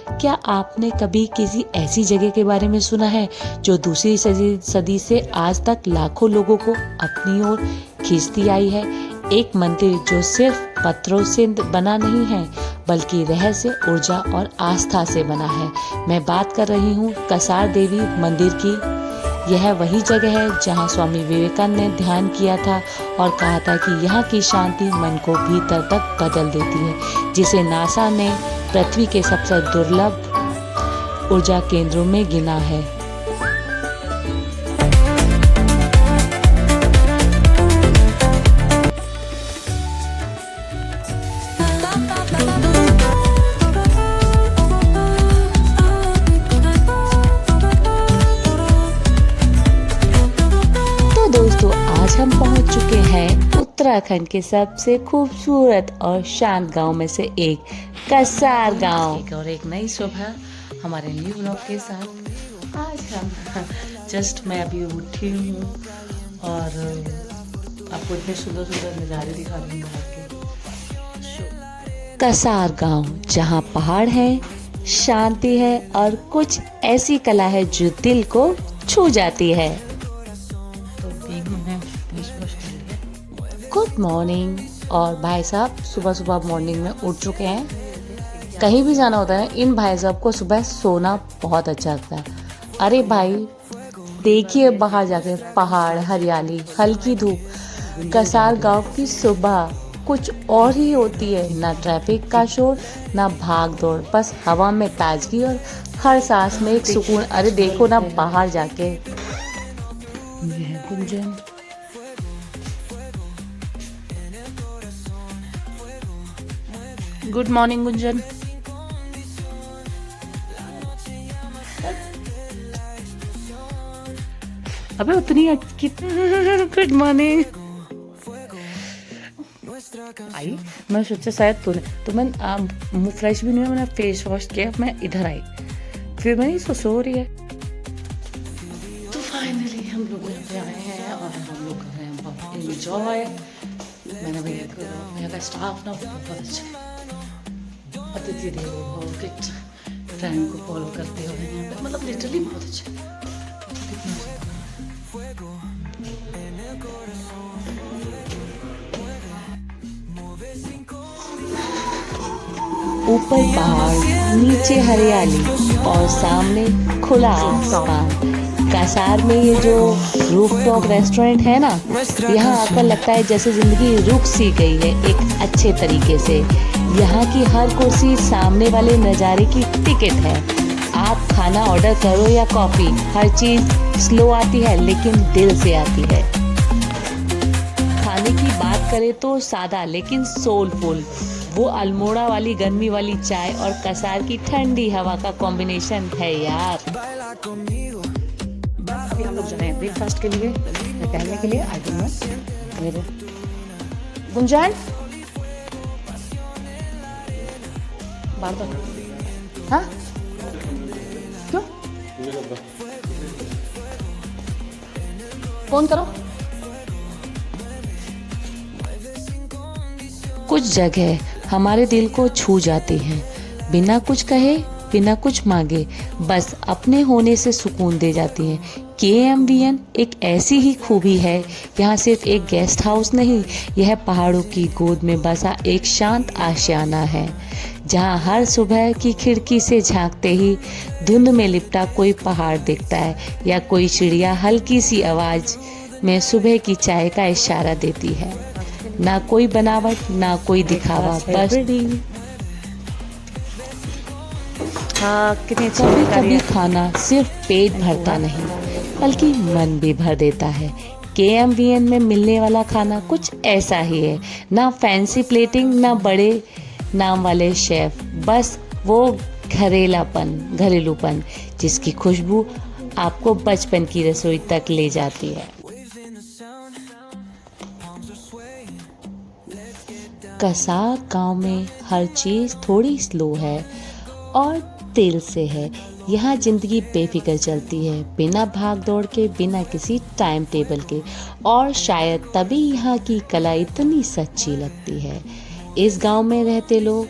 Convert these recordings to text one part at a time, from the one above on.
क्या आपने कभी किसी ऐसी जगह के बारे में सुना है जो दूसरी सदी से आज तक लाखों लोगों को अपनी ओर खींचती आई है? एक मंदिर जो सिर्फ पत्थरों से बना नहीं है बल्कि रहस्य, ऊर्जा और आस्था से बना है। मैं बात कर रही हूँ कसार देवी मंदिर की। यह वही जगह है जहाँ स्वामी विवेकानंद ने ध्यान किया था और कहा था कि यहाँ की शांति मन को भीतर तक बदल देती है, जिसे नासा ने पृथ्वी के सबसे दुर्लभ ऊर्जा केंद्रों में गिना है। दोस्तों, आज हम पहुंच चुके हैं उत्तराखंड के सबसे खूबसूरत और शांत गांव में से एक, कसार गांव। और एक नई सुबह हमारे न्यू ब्लॉग के साथ। आज हम मैं अभी उठी हूँ और आपको इतने सुंदर सुंदर नज़ारे दिखा रही हूँ। कसार गांव, जहाँ पहाड़ है, शांति है और कुछ ऐसी कला है जो दिल को छू जाती है। Good morning. और भाई साहब सुबह सुबह मॉर्निंग में उठ चुके हैं। कहीं भी जाना होता है, इन भाई साहब को सुबह सोना बहुत अच्छा लगता है। अरे भाई देखिए बाहर जाके पहाड़, हरियाली, हल्की धूप। कसार गांव की सुबह कुछ और ही होती है। ना ट्रैफिक का शोर, ना भाग दौड़, बस हवा में ताजगी और हर सांस में एक सुकून। अरे देखो ना बाहर जाके। ये है गुंजन। Good morning Gunjan. अबे उतनी गुड मॉर्निंग। आई मैं सोचा शायद तूने मुँह फ्रेश भी नहीं हुआ, मैंने फेस वॉश किया, मैं इधर आई, फिर मैंने इसको सो रही है। तो फाइनली हम लोग यहाँ पे आए हैं और हम लोग कर रहे हैं बहुत एंजॉय। मैंने भैया का स्टाफ ना बहुत अच्छा है। अतिथि देवो भव के ट्रेंड को फॉलो करते हुए यहाँ पे, मतलब लिटरली बहुत अच्छा है। ऊपर पहाड़, नीचे हरियाली और सामने खुला आसमान। कसार में ये जो रूफटॉप रेस्टोरेंट है ना, यहाँ आकर लगता है जैसे जिंदगी रुक सी गई है एक अच्छे तरीके से। यहाँ की हर कुर्सी सामने वाले नज़ारे की टिकट है। आप खाना ऑर्डर करो या कॉफ़ी, हर चीज़ स्लो आती है लेकिन दिल से आती है। खाने की बात करें तो सादा लेकिन सोलफुल। वो अल्मोड़ा वाली गर्मी वाली चाय और कसार की ठंडी हवा का कॉम्बिनेशन है यार। अभी हम लोग जा रहे हैं ब्रेकफास्ट के लिए, टहलने के लिए। आई डोंट नो मेरे गुंजन बार बार, हाँ क्यों फोन करो। कुछ जगह हमारे दिल को छू जाती हैं, बिना कुछ कहे, बिना कुछ मांगे, बस अपने होने से सुकून दे जाती हैं। KMVN एक ऐसी ही खूबी है। यहाँ सिर्फ एक गेस्ट हाउस नहीं, यह पहाड़ों की गोद में बसा एक शांत आशियाना है, जहाँ हर सुबह की खिड़की से झांकते ही धुंध में लिपटा कोई पहाड़ दिखता है या कोई चिड़िया हल्की सी आवाज़ में सुबह की चाय का इशारा देती है। ना कोई बनावट, ना कोई दिखावा, बस कभी कभी खाना सिर्फ पेट भरता नहीं बल्कि मन भी भर देता है। KMVN में मिलने वाला खाना कुछ ऐसा ही है। ना फैंसी प्लेटिंग, ना बड़े नाम वाले शेफ, बस वो घरेलूपन जिसकी खुशबू आपको बचपन की रसोई तक ले जाती है। कसार गांव में हर चीज़ थोड़ी स्लो है और दिल से है। यहाँ ज़िंदगी बेफिक्र चलती है, बिना भाग दौड़ के, बिना किसी टाइम टेबल के, और शायद तभी यहाँ की कला इतनी सच्ची लगती है। इस गांव में रहते लोग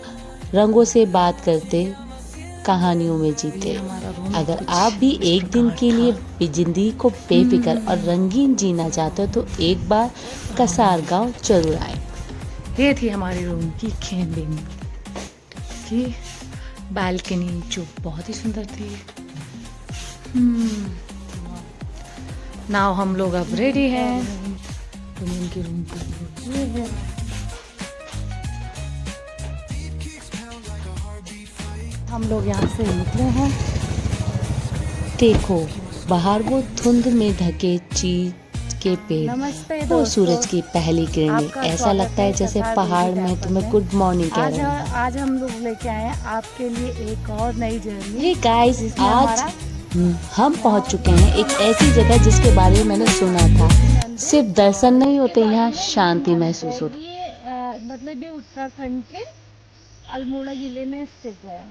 रंगों से बात करते, कहानियों में जीते। अगर आप भी एक दिन के लिए जिंदगी को बेफिक्र और रंगीन जीना चाहते हो तो एक बार कसार गांव जरूर आए। ये थी हमारे रूम की कैबिन की बालकनी जो बहुत ही सुंदर थी। नाउ हम लोग अब रेडी हैं। उनके रूम की ये है। हम लोग यहाँ से निकले हैं। देखो बाहर वो धुंध में ढके चीज के पेड़, नमस्ते वो दोस्तों, सूरज की पहली किरणें, आपका ऐसा स्वागत लगता है जैसे कसार पहाड़ देवी में कैंपस तुम्हें में। गुड मॉर्निंग कह रहे हैं। आज हम लोग लेके आए हैं आपके लिए एक और नई जर्नी। हे गाइस, जिसमें आज हमारा हम पहुंच चुके हैं एक ऐसी जगह जिसके बारे में मैंने सुना था। सिर्फ दर्शन नहीं होते, यहाँ शांति महसूस होती। ये मतलब ये उत्तराखंड के अल्मोड़ा जिले में स्थित है।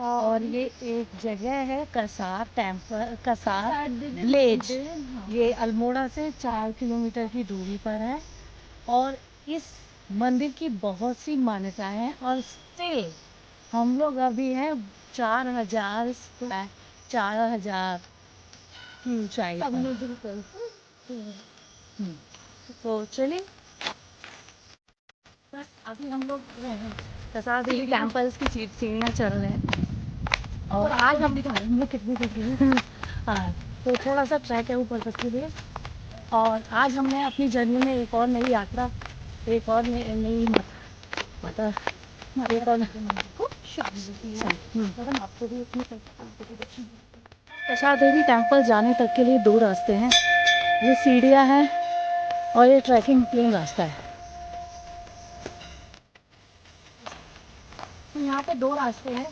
और ये एक जगह है कसार टेम्पल, कसार विलेज। ये अल्मोड़ा से 4 किलोमीटर की दूरी पर है। और इस मंदिर की बहुत सी मान्यताएं हैं। और स्टिल हम लोग अभी हैं 4000 की ऊंचाई पर। तो चलिए अभी हम लोग कसार देवी टेम्पल्स की सीढ़ियाँ चढ़ रहे हैं। और आज हम दिखाएंगे कितनी हाँ, तो थोड़ा सा ट्रैक है ऊपर तक के लिए। और आज हमने अपनी जर्नी में एक और नई यात्रा, एक और नई कसार देवी टेम्पल जाने तक के लिए 2 रास्ते हैं। ये सीढ़ियाँ हैं और ये ट्रैकिंग प्लेन रास्ता है। यहाँ पे 2 रास्ते हैं।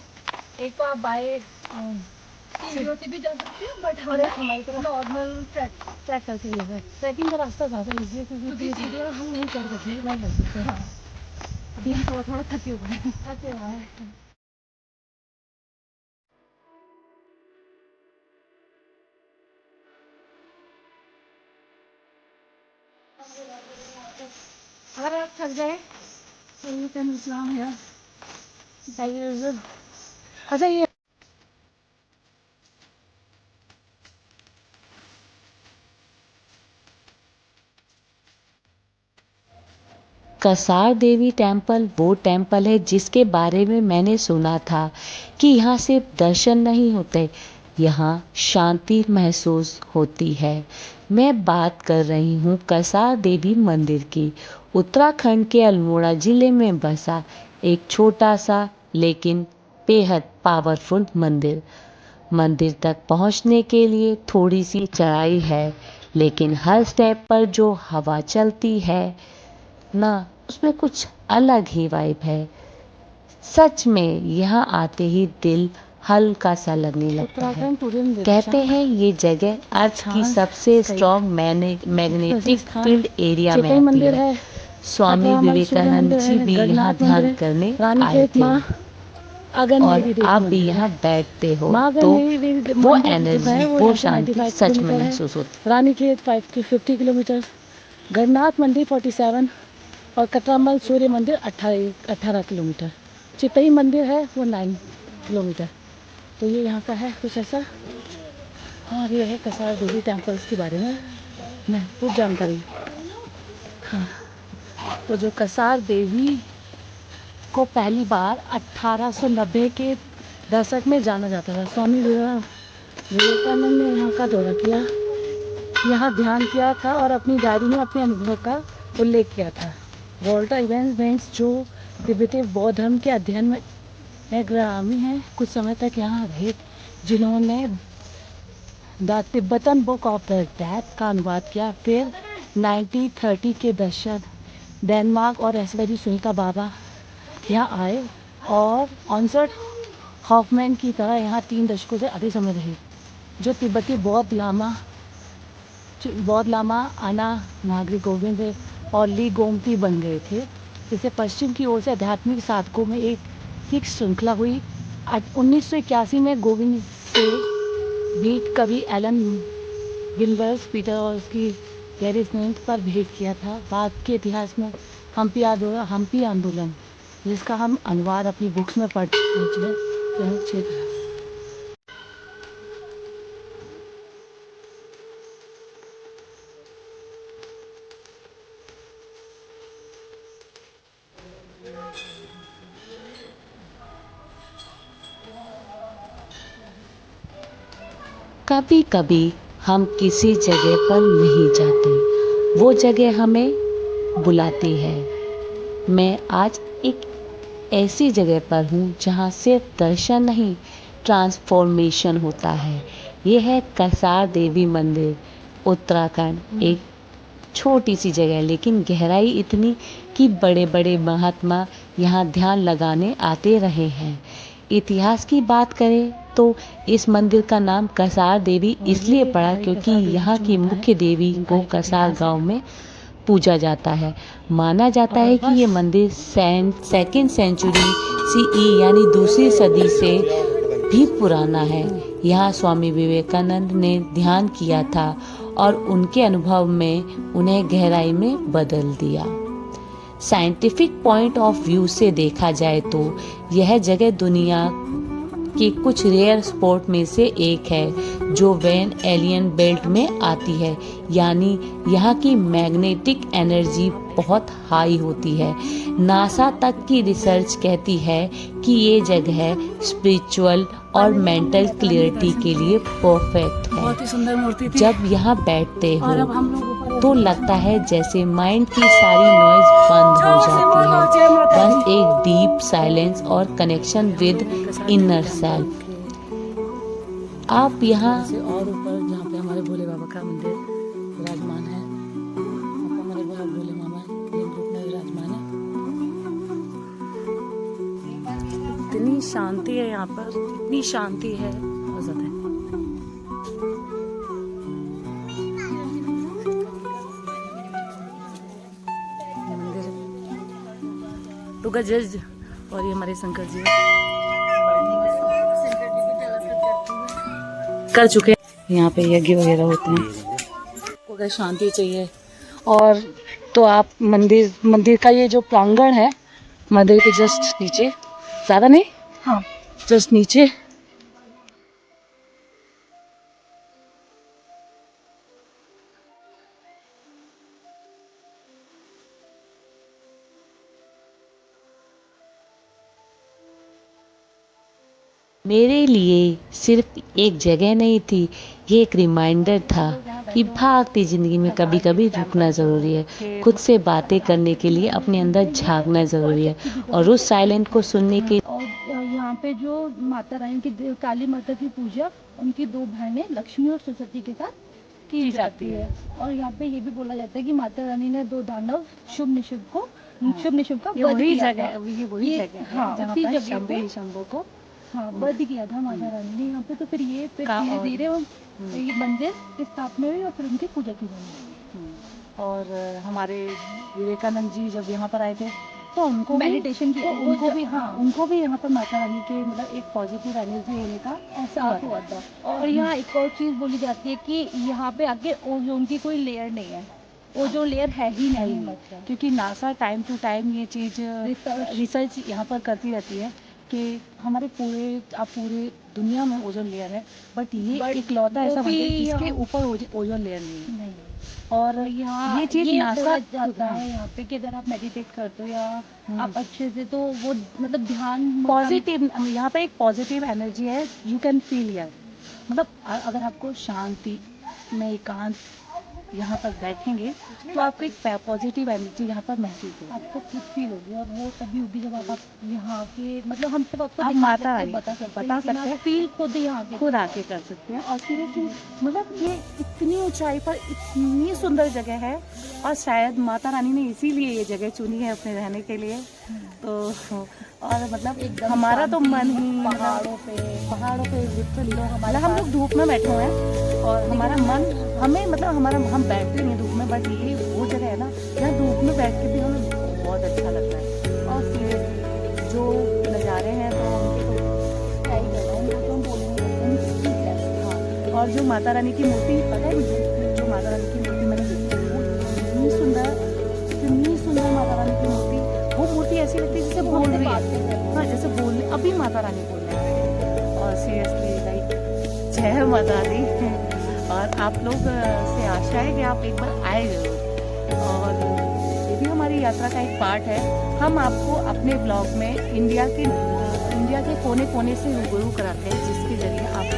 एक तो आप बाय सीढ़ियों से भी जा सकते हैं, बट हमारी तरफ नॉर्मल ट्रैक करके ही है। ट्रैकिंग का रास्ता ज़्यादा ईजी है क्योंकि सीढ़ियाँ हम नहीं चढ़ सकते, नहीं कर सकते। हाँ, अभी हम थोड़ा थके हुए हैं। अगर आप थक जाए तो यू कैन विश्राम हियर। अच्छा ये कसार देवी टेम्पल वो टेम्पल है जिसके बारे में मैंने सुना था कि यहाँ सिर्फ दर्शन नहीं होते, यहाँ शांति महसूस होती है। मैं बात कर रही हूँ कसार देवी मंदिर की। उत्तराखंड के अल्मोड़ा जिले में बसा एक छोटा सा लेकिन बेहद पावरफुल मंदिर। मंदिर तक पहुंचने के लिए थोड़ी सी चढ़ाई है, लेकिन हर स्टेप पर जो हवा चलती है ना, उसमें कुछ अलग ही वाइब है। सच में यहाँ आते ही दिल हल्का सा लगने लगता है। कहते हैं ये जगह अर्थ की सबसे स्ट्रॉन्ग मैग्नेटिक फील्ड एरिया में आती है। स्वामी विवेकानंद जी भी यहाँ ध्यान करने आए थे। और आप भी यहाँ बैठते हो तो वो एनर्जी, वो शांति सच में महसूस होती। रानीखेत 50 किलोमीटर, गणनाथ मंदिर 47 और कटरामल सूर्य मंदिर 18 किलोमीटर। चितई मंदिर है वो 9 किलोमीटर। तो ये यहाँ का है कुछ ऐसा। और ये है कसार देवी टेम्पल्स के बारे में महत्वपूर्ण जानकारी। हाँ, तो जो कसार देवी को पहली बार 1890 के दशक में जाना जाता था। स्वामी विवेकानंद ने यहाँ का दौरा किया, यहाँ ध्यान किया था और अपनी डायरी में अपने अनुभव का उल्लेख किया था। वॉल्टर इवेंस जो तिब्बती बौद्ध धर्म के अध्ययन में ग्रामी हैं, कुछ समय तक यहाँ रहे, जिन्होंने the Tibetan book of the death का अनुवाद किया। फिर 1930 के दशक डेनमार्क और ऐश्वर्य सुनीता बाबा यहाँ आए और ऑनसर्ट हॉफमैन की तरह यहाँ 3 दशकों से अधिक समय रहे, जो तिब्बती बौद्ध लामा आना नागरिक गोविंद और ली गोमती बन गए थे। जिसे पश्चिम की ओर से आध्यात्मिक साधकों में एक श्रृंखला हुई। 1981 में गोविंद से भी कवि एलन गिलबर्ट पीटर और उसकी गैरी स्मिथ पर भेंट किया था। बाद के इतिहास में हम्पी आंदोलन, जिसका हम अनुवाद अपनी बुक्स में पढ़ चुके हैं, सकते हैं अच्छी तरह। कभी कभी हम किसी जगह पर नहीं जाते, वो जगह हमें बुलाती है। मैं आज एक ऐसी जगह पर हूँ जहाँ सिर्फ दर्शन नहीं, ट्रांसफॉर्मेशन होता है। ये है कसार देवी मंदिर, उत्तराखंड। एक छोटी सी जगह है, लेकिन गहराई इतनी कि बड़े बड़े महात्मा यहाँ ध्यान लगाने आते रहे हैं। इतिहास की बात करें तो इस मंदिर का नाम कसार देवी इसलिए पड़ा क्योंकि यहाँ की मुख्य देवी को कसार गांव में पूजा जाता है। माना जाता है कि ये मंदिर सेकेंड सेंचुरी सीई यानी दूसरी सदी से भी पुराना है। यहाँ स्वामी विवेकानंद ने ध्यान किया था और उनके अनुभव में उन्हें गहराई में बदल दिया। साइंटिफिक पॉइंट ऑफ व्यू से देखा जाए तो यह जगह दुनिया के कुछ रेयर स्पॉट में से एक है जो वैन एलियन बेल्ट में आती है, यानी यहाँ की मैग्नेटिक एनर्जी बहुत हाई होती है। नासा तक की रिसर्च कहती है कि ये जगह स्पिरिचुअल और मेंटल क्लियरिटी के लिए परफेक्ट है। बहुत ही सुंदर मूर्ति थी। जब यहाँ बैठते हो और अब हम लोग ऊपर तो लगता है जैसे माइंड की सारी नॉइज बंद हो जाती है, बस एक डीप साइलेंस और कनेक्शन विद इनर सेल्फ। आप यहाँ से और ऊपर जहाँ पे हमारे भोले बाबा का मंदिर विराजमान है, वहाँ पे हमारे भोले बाबा एक रूप में विराजमान है। इतनी शांति है यहाँ पर, इतनी शांति है, बहुत ज्यादा है। टू जज और ये हमारे शंकर जी कर चुके हैं। यहाँ पे यज्ञ वगैरह होते हैं। अगर शांति चाहिए और तो आप मंदिर का ये जो प्रांगण है, मंदिर के जस्ट नीचे, ज़्यादा नहीं, हाँ जस्ट नीचे मेरे लिए सिर्फ एक जगह नहीं थी, ये एक रिमाइंडर था कि भागती ज़िंदगी में कभी कभी रुकना ज़रूरी है। खुद से बातें करने के लिए अपने अंदर झांकना ज़रूरी है और उस साइलेंट को सुनने के और यहाँ पे जो माता रानी की काली माता की पूजा उनकी दो बहनें लक्ष्मी और सरस्वती के साथ की जाती है। और यहाँ पे ये भी बोला जाता है कि माता रानी ने दो दानव शुभ निशुभ का वध किया था। ये वही जगह हाँ, है जहाँ उसी पर जगह पे शंभू को हाँ वध किया था माता रानी ने यहाँ पे। तो फिर ये धीरे धीरे ये मंदिर की स्थापना हुई और फिर उनकी पूजा की जाती। और हमारे विवेकानंद जी जब यहाँ पर आए थे तो उनको मेडिटेशन की उनको भी यहाँ पर माता रानी के मतलब एक पॉजिटिव एनर्जी होने का एहसास हुआ था। और यहाँ एक और चीज़ बोली जाती है कि यहाँ पे आगे ओजोन की कोई लेयर नहीं है, ओजोन लेयर है ही नहीं, मतलब क्योंकि नासा टाइम टू टाइम ये चीज़ रिसर्च यहाँ पर करती रहती है कि हमारे पूरे दुनिया में ओजोन लेयर है, बट ये इकलौता ऐसा मंदिर है जिसके ऊपर ओजोन लेयर नहीं है। और यहाँ ये चीज़ नासा जाता है यहाँ पे कि अगर आप मेडिटेट करते हो या आप अच्छे से, तो वो मतलब ध्यान पॉजिटिव, यहाँ पे एक पॉजिटिव एनर्जी है, यू कैन फील हियर। मतलब अगर आपको शांति में एकांत यहाँ पर बैठेंगे तो आपको एक पॉजिटिव एनर्जी यहाँ पर महसूस होगी, आपको खुद फील होगी। और वो तभी होगी जब आप यहाँ के मतलब हम सब आपको आप माता रानी बता सकते हैं फील खुद यहाँ के खुद आके कर सकते हैं। और सीरियसली मतलब ये इतनी ऊंचाई पर इतनी सुंदर जगह है और शायद माता रानी ने इसीलिए ये जगह चुनी है अपने रहने के लिए। तो और मतलब हमारा तो मन ही पहाड़ों पे लिटरली मतलब हम लोग धूप में बैठे हुए हैं और हमारा मन हमें मतलब हम बैठते नहीं धूप में, बट ये वो जगह है ना जहाँ धूप में बैठ के भी हमें बहुत अच्छा लगता है। और फिर जो नज़ारे हैं तो उनके तो क्या ही करना, उनको तो हम बोलेंगे। हाँ, और जो माता रानी की मूर्ति पता है मुझे, जो माता रानी की मूर्ति मैंने देखी वो इतनी सुंदर माता रानी की मूर्ति, वो मूर्ति ऐसी लगती है जैसे बोल रही है। हाँ, जैसे बोल अभी माता रानी बोल रही है। जय माता दी। और आप लोग से आशा है कि आप एक बार आए जरूर, और ये भी हमारी यात्रा का एक पार्ट है। हम आपको अपने ब्लॉग में इंडिया के कोने कोने से रूबरू कराते हैं, जिसके जरिए आप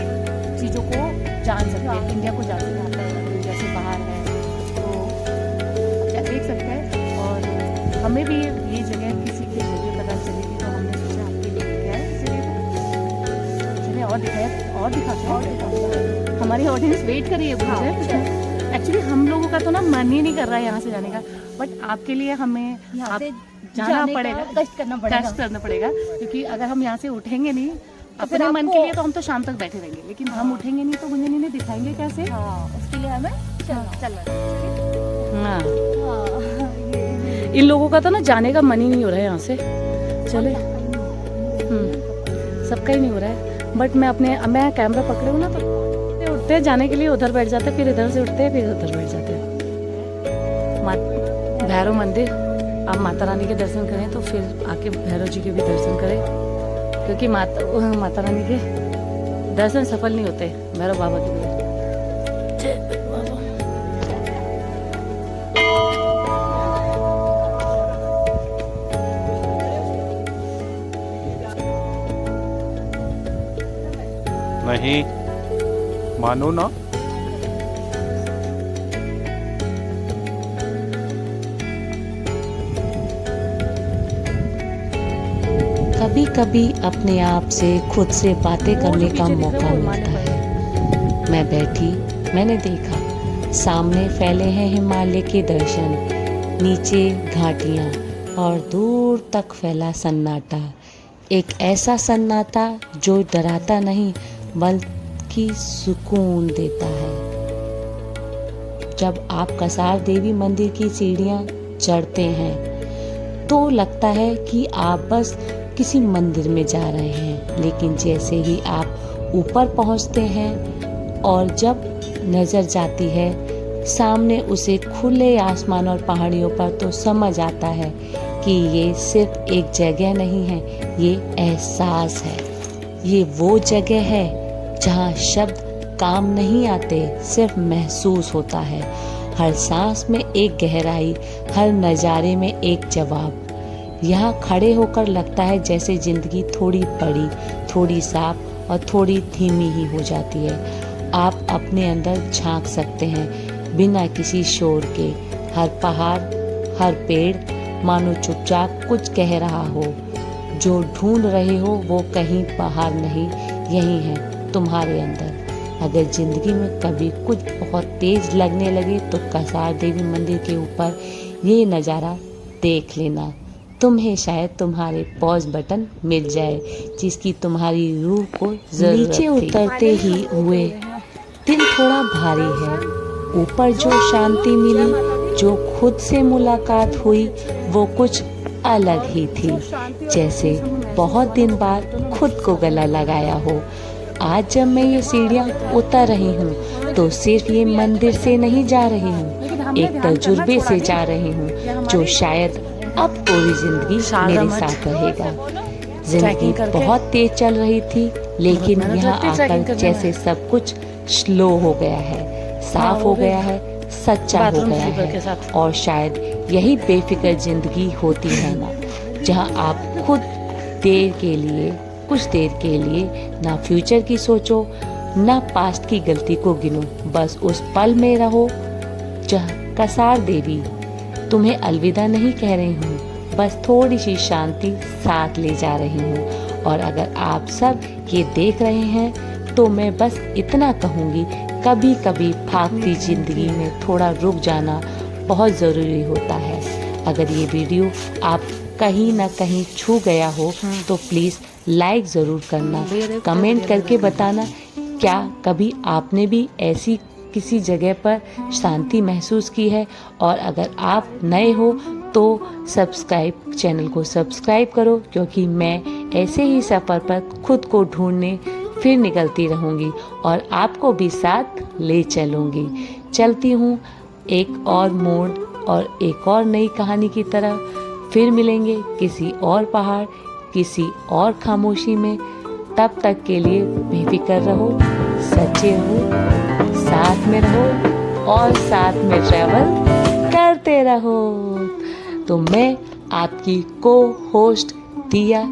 चीज़ों को जान सकते हैं, इंडिया को जान सकते हैं। आप इंडिया से बाहर है तो आप देख सकते हैं। और हमें भी ये जगह किसी के जरिए पता चलेगी, तो हमने सोचा आपके लिए क्या है इस जगह को चलिए और दिखाया और दिखाते हैं। हमारी ऑडियंस वेट कर रही है मुझे। एक्चुअली हम लोगों का तो ना मन ही नहीं कर रहा है यहाँ से जाने का, बट आपके लिए हमें जाना पड़ेगा, कष्ट करना पड़ेगा, क्योंकि अगर हम यहाँ से उठेंगे नहीं अपने मन के लिए तो हम तो शाम तक बैठे रहेंगे, लेकिन हम उठेंगे नहीं तो गुंजन इन्हें दिखाएंगे कैसे। उसके लिए हमें चलना। हाँ, इन लोगों का तो ना जाने का मन ही नहीं हो रहा है यहाँ से। चले, सबका ही नहीं हो रहा है, बट मैं कैमरा पकड़े हूँ ना, तो उठते हैं जाने के लिए, उधर बैठ जाते हैं, फिर इधर से उठते हैं, फिर उधर बैठ जाते हैं। भैरव मंदिर, आप माता रानी के दर्शन करें तो फिर आके भैरव जी के भी दर्शन करें, क्योंकि माता रानी के दर्शन सफल नहीं होते भैरव बाबा के भी। नहीं मानो ना। कभी कभी अपने आप से खुद से बातें करने का मौका मिलता है। मैं बैठी, मैंने देखा सामने फैले हैं हिमालय के दर्शन, नीचे घाटियाँ और दूर तक फैला सन्नाटा। एक ऐसा सन्नाटा जो डराता नहीं बल्कि सुकून देता है। जब आप कसार देवी मंदिर की सीढ़ियाँ चढ़ते हैं तो लगता है कि आप बस किसी मंदिर में जा रहे हैं, लेकिन जैसे ही आप ऊपर पहुंचते हैं और जब नज़र जाती है सामने उसे खुले आसमान और पहाड़ियों पर, तो समझ आता है कि ये सिर्फ एक जगह नहीं है, ये एहसास है। ये वो जगह है जहाँ शब्द काम नहीं आते, सिर्फ महसूस होता है। हर सांस में एक गहराई, हर नज़ारे में एक जवाब। यहाँ खड़े होकर लगता है जैसे जिंदगी थोड़ी बड़ी, थोड़ी साफ और थोड़ी धीमी ही हो जाती है। आप अपने अंदर झांक सकते हैं बिना किसी शोर के। हर पहाड़, हर पेड़ मानो चुपचाप कुछ कह रहा हो। जो ढूंढ रहे हो वो कहीं बाहर नहीं, यही है तुम्हारे अंदर। अगर जिंदगी में कभी कुछ बहुत तेज लगने लगे तो कसार देवी मंदिर के ऊपर ये नज़ारा देख लेना। तुम्हें शायद तुम्हारे पॉज बटन मिल जाए जिसकी तुम्हारी रूह को जरूरत थी। नीचे उतरते ही हुए दिल थोड़ा भारी है। ऊपर जो शांति मिली, जो खुद से मुलाकात हुई, वो कुछ अलग ही थी, जैसे बहुत दिन बाद खुद को गला लगाया हो। आज जब मैं ये सीढ़ियाँ उतर रही हूँ तो सिर्फ ये मंदिर से नहीं जा रही हूँ, एक तजुर्बे से जा रही हूँ जो शायद अब पूरी जिंदगी मेरे साथ रहेगा। जिंदगी बहुत तेज चल रही थी, लेकिन यहाँ आकर जैसे सब कुछ स्लो हो गया है, साफ हो गया है, सच्चा हो गया है। और शायद यही बेफिक्र जिंदगी होती है ना, जहाँ आप खुद कुछ देर के लिए ना फ्यूचर की सोचो, ना पास्ट की गलती को गिनो, बस उस पल में रहो जहाँ कसार देवी तुम्हें अलविदा नहीं कह रही हूँ, बस थोड़ी सी शांति साथ ले जा रही हूँ। और अगर आप सब ये देख रहे हैं तो मैं बस इतना कहूँगी, कभी कभी भागती जिंदगी में थोड़ा रुक जाना बहुत ज़रूरी होता है। अगर ये वीडियो आप कहीं ना कहीं छू गया हो तो प्लीज़ लाइक ज़रूर करना, कमेंट करके बताना क्या कभी आपने भी ऐसी किसी जगह पर शांति महसूस की है। और अगर आप नए हो तो चैनल को सब्सक्राइब करो, क्योंकि मैं ऐसे ही सफ़र पर खुद को ढूंढने फिर निकलती रहूँगी और आपको भी साथ ले चलूँगी। चलती हूँ एक और मोड़ और एक और नई कहानी की तरह। फिर मिलेंगे किसी और पहाड़, किसी और खामोशी में। तब तक के लिए बेफिक्र रहो। सच्चे हो, साथ में रहो और साथ में ट्रैवल करते रहो। तो मैं आपकी को होस्ट दिया